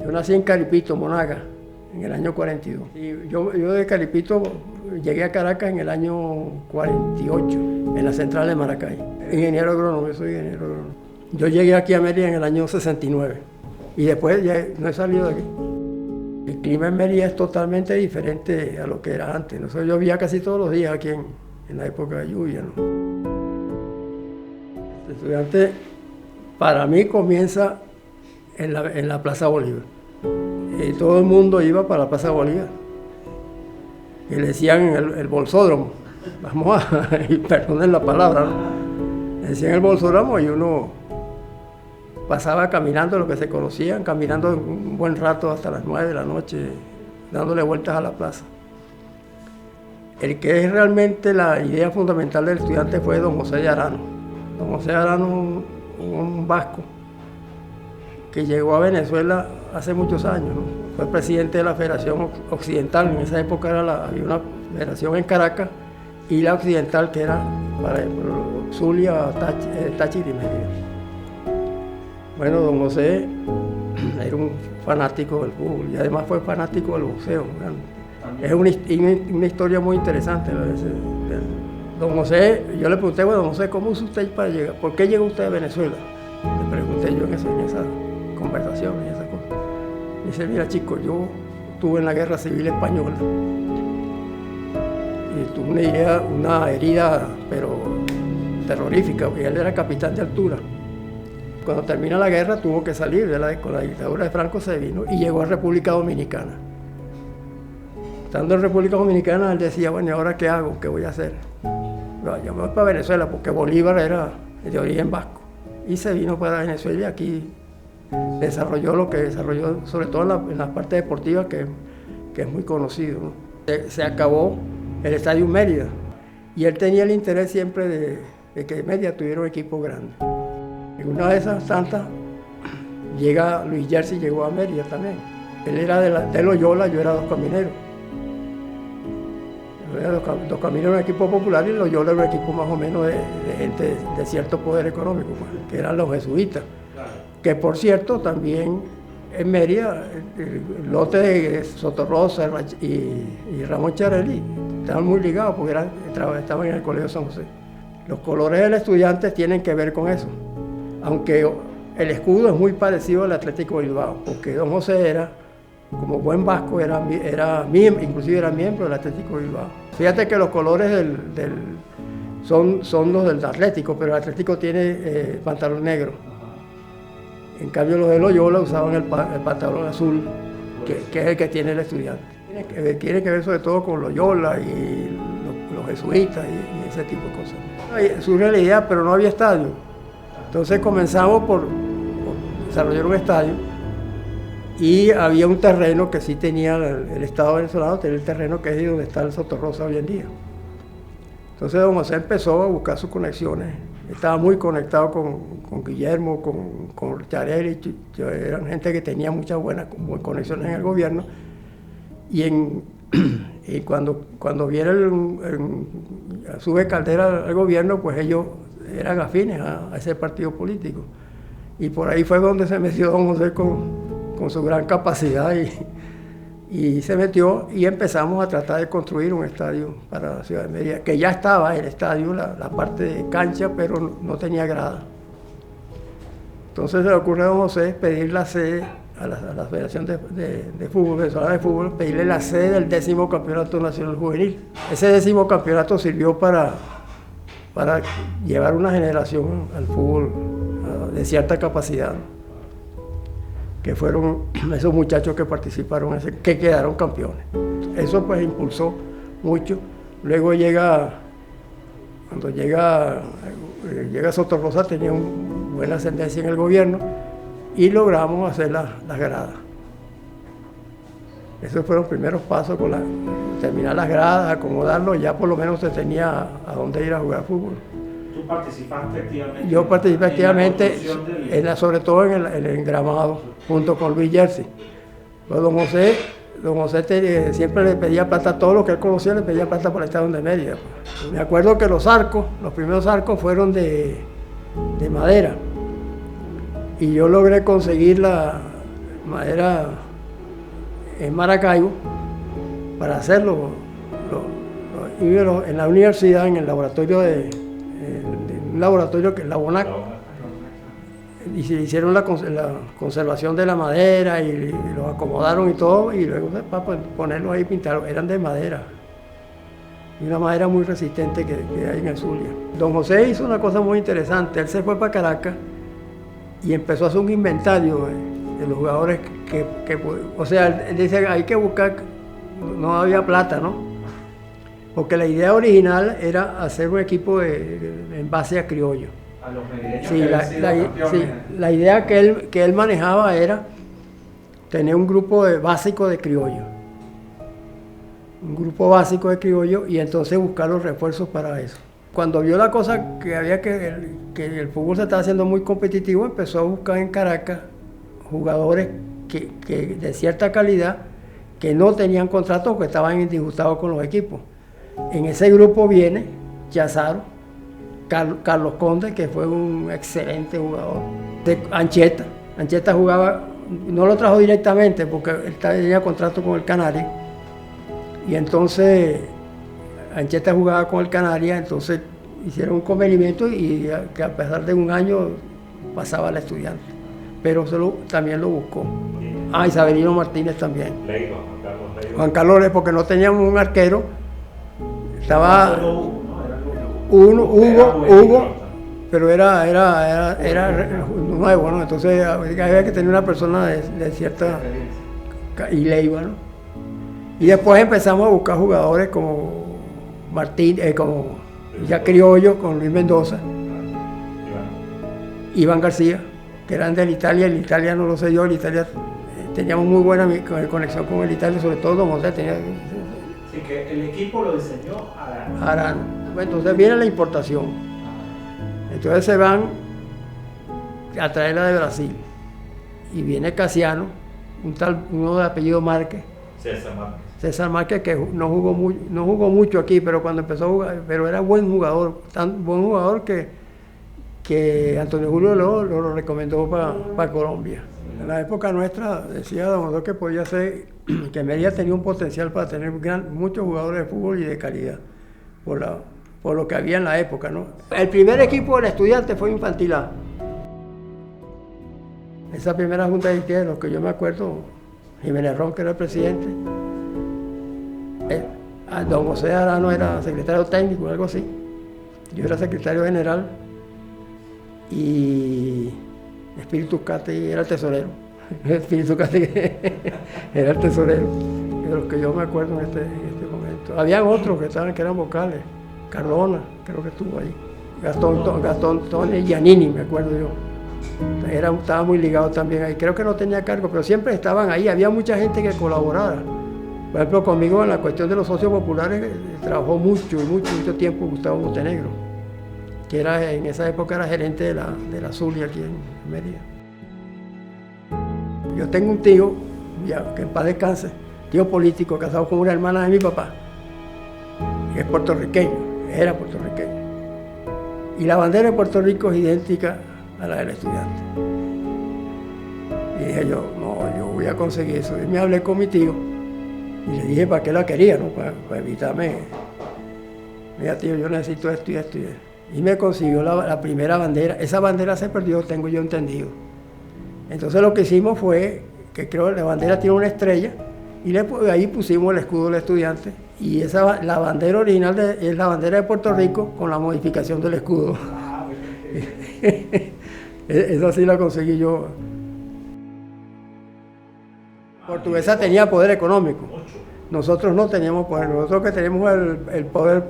Yo nací en Caripito, Monaga, en el año 42. Y yo de Caripito llegué a Caracas en el año 48, en la central de Maracay. Ingeniero agrónomo, yo soy ingeniero agrónomo. Yo llegué aquí a Mérida en el año 69 y después ya no he salido de aquí. El clima en Mérida es totalmente diferente a lo que era antes. Nosotros llovía casi todos los días aquí en la época de lluvia, ¿no? El estudiante, para mí, comienza en la Plaza Bolívar. Todo el mundo iba para la Plaza Bolívar. Y le decían el bolsódromo. Vamos a, perdonen la palabra, ¿no? Le decían el bolsódromo y uno pasaba caminando lo que se conocían, caminando un buen rato hasta las 9 de la noche, dándole vueltas a la plaza. El que es realmente la idea fundamental del estudiante fue don José de Arano. Don José de Arano, un vasco, que llegó a Venezuela hace muchos años, ¿no? Fue presidente de la Federación Occidental. En esa época había una federación en Caracas y la occidental, que era para Zulia, Táchira y Mérida. Bueno, don José era un fanático del fútbol y además fue fanático del boxeo. Es una historia muy interesante. Don José, yo le pregunté, bueno, don José, ¿cómo hizo usted para llegar? ¿Por qué llegó usted a Venezuela? Le pregunté yo en esa conversación y esas cosas. Dice, mira chico, yo estuve en la Guerra Civil Española y tuve una herida, pero terrorífica, porque él era capitán de altura. Cuando termina la guerra tuvo que salir con la dictadura de Franco, se vino y llegó a República Dominicana. Estando en República Dominicana, él decía, bueno, ¿y ahora qué hago? ¿Qué voy a hacer? Bueno, yo me voy para Venezuela porque Bolívar era de origen vasco. Y se vino para Venezuela y aquí desarrolló lo que desarrolló, sobre todo en la parte deportiva, que es muy conocido, ¿no? Se acabó el Estadio Mérida y él tenía el interés siempre de que Mérida tuviera un equipo grande. En una de esas tantas, Luis Jersey llegó a Mérida también. Él era de Loyola, yo era Dos Camineros. Dos Camineros era un equipo popular y Loyola era un equipo más o menos de gente de cierto poder económico, que eran los jesuitas. Que por cierto, también en Mérida, el lote de Sotorrosa y Ramón Charelli estaban muy ligados porque estaban en el Colegio San José. Los colores del estudiante tienen que ver con eso. Aunque el escudo es muy parecido al Atlético Bilbao, porque don José era, como buen vasco, inclusive era miembro del Atlético Bilbao. Fíjate que los colores son los del Atlético, pero el Atlético tiene pantalón negro. En cambio los de Loyola usaban el pantalón azul, que es el que tiene el estudiante. Tiene que ver sobre todo con Loyola y los jesuitas y ese tipo de cosas. Surge la idea, pero no había estadio. Entonces comenzamos por desarrollar un estadio y había un terreno que sí tenía el Estado venezolano, tenía el terreno que es donde está el Sotorrosa hoy en día. Entonces don José empezó a buscar sus conexiones, estaba muy conectado con Guillermo, con Charelli, eran gente que tenía muchas buenas conexiones en el gobierno y cuando viene sube Caldera al gobierno, pues ellos eran afines a ese partido político. Y por ahí fue donde se metió don José con su gran capacidad y se metió y empezamos a tratar de construir un estadio para la ciudad de Mérida, que ya estaba el estadio, la parte de cancha, pero no tenía grada. Entonces se le ocurre a don José pedir la sede a la Federación de Fútbol, Venezolana de Fútbol, pedirle la sede del 10º Campeonato Nacional Juvenil. Ese 10º campeonato sirvió para llevar una generación al fútbol de cierta capacidad, que fueron esos muchachos que participaron, que quedaron campeones. Eso pues impulsó mucho. Luego cuando llega Sotorrosa, tenía una buena ascendencia en el gobierno y logramos hacer las gradas. Esos fueron los primeros pasos, terminar las gradas, acomodarlo, ya por lo menos se tenía a dónde ir a jugar fútbol. ¿Tú participaste activamente? Yo participé activamente, sobre todo en el engramado, junto con Luis Jersey. Pues don José siempre le pedía plata a todo lo que él conocía, le pedía plata por el Estado de Mérida. Me acuerdo que los primeros arcos fueron de madera. Y yo logré conseguir madera en Maracaibo, para hacerlo. En la universidad, en el laboratorio un laboratorio que es la BONAC, y se hicieron la conservación de la madera y los acomodaron y todo, y luego para ponerlos ahí pintados, eran de madera. Y una madera muy resistente que hay en el Zulia. Don José hizo una cosa muy interesante. Él se fue para Caracas y empezó a hacer un inventario de los jugadores o sea, él dice hay que buscar, no había plata, ¿no? Porque la idea original era hacer un equipo en base a criollo. A los medellín. Sí, la idea que él manejaba era tener un grupo básico de criollo. Un grupo básico de criollo y entonces buscar los refuerzos para eso. Cuando vio la cosa que el fútbol se estaba haciendo muy competitivo, empezó a buscar en Caracas jugadores que de cierta calidad que no tenían contrato o que estaban disgustados con los equipos. En ese grupo viene Yazaro, Carlos Conde, que fue un excelente jugador. Ancheta jugaba, no lo trajo directamente porque él tenía contrato con el Canaria. Y entonces Ancheta jugaba con el Canaria, entonces hicieron un convenimiento y que a pesar de un año pasaba al Estudiante. Pero también lo buscó. Y Saberino Martínez también. Juan Carlos Leiva, porque no teníamos un arquero. Estaba Hugo, pero era nuevo, ¿no? Entonces había que tener una persona de cierta... y Leiva, ¿no? Y después empezamos a buscar jugadores como como ya criollo, con Luis Mendoza, Iván García, que eran del Italia. El Italia no lo sé yo, el Italia teníamos muy buena conexión con el Italia, sobre todo Don José tenía... Así que el equipo lo diseñó Arano. Bueno, entonces viene la importación. Entonces se van a traerla de Brasil. Y viene Casiano, uno de apellido Márquez. César Márquez, que no jugó mucho aquí, pero cuando empezó a jugar, pero era buen jugador, tan buen jugador que Antonio Julio lo recomendó para Colombia. En la época nuestra decía Don José que podía ser, que Mérida tenía un potencial para tener muchos jugadores de fútbol y de calidad, por lo que había en la época, ¿no? El primer equipo del Estudiante fue Infantil A. Esa primera junta de los que yo me acuerdo, Jiménez Ron, que era el presidente, Don José Arano era secretario técnico, algo así. Yo era secretario general y Espíritu Cati era el tesorero. Espíritu Cati era el tesorero, de los que yo me acuerdo en este momento. Habían otros que eran vocales. Cardona, creo que estuvo ahí. Gastón Tony Giannini, me acuerdo yo. Estaba muy ligado también ahí. Creo que no tenía cargo, pero siempre estaban ahí. Había mucha gente que colaboraba. Por ejemplo, conmigo en la cuestión de los socios populares trabajó mucho tiempo Gustavo Montenegro, que en esa época era gerente de la Zulia aquí en Mérida. Yo tengo un tío, que en paz descanse, tío político, casado con una hermana de mi papá, que es puertorriqueño, era puertorriqueño. Y la bandera de Puerto Rico es idéntica a la del Estudiante. Y dije yo, no, yo voy a conseguir eso. Y me hablé con mi tío y le dije para qué la quería, ¿no? Para evitarme. Mira, tío, yo necesito esto y esto y esto. Y me consiguió la primera bandera. Esa bandera se perdió, tengo yo entendido. Entonces lo que hicimos fue, que creo que la bandera tiene una estrella, y ahí pusimos el escudo del Estudiante. Y la bandera original es la bandera de Puerto Rico con la modificación del escudo. Esa sí la conseguí yo. Portuguesa tenía poder económico. Nosotros no teníamos poder. Nosotros que tenemos el poder,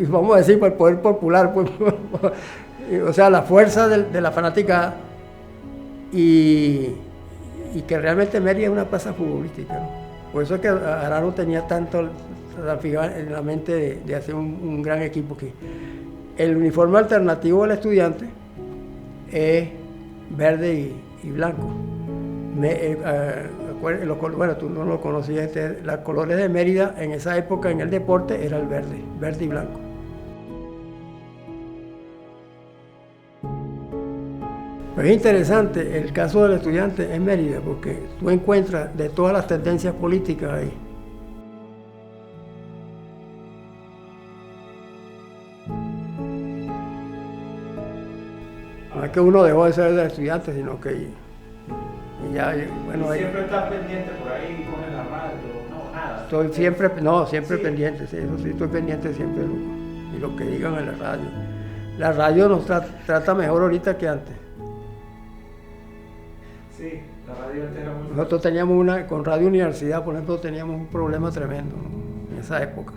vamos a decir, el poder popular, pues, o sea, la fuerza de la fanática y que realmente Mérida es una plaza futbolística, ¿no? Por eso es que Arano tenía tanto en la mente de hacer un gran equipo aquí. El uniforme alternativo del Estudiante es verde y blanco. Bueno, tú no lo conocías, los colores de Mérida en esa época en el deporte era el verde y blanco. Pero es interesante el caso del estudiante en Mérida, porque tú encuentras de todas las tendencias políticas ahí. No es que uno dejó de ser estudiante, sino que y ya, bueno, ahí, Siempre estás pendiente por ahí, pones la radio, no, nada. estoy siempre, no, siempre Sí. pendiente, sí, eso sí, estoy pendiente siempre y lo que digan en la radio. La radio nos trata mejor ahorita que antes. Sí, la radio antes era muy... Nosotros teníamos con Radio Universidad, por ejemplo, teníamos un problema tremendo, ¿no? En esa época.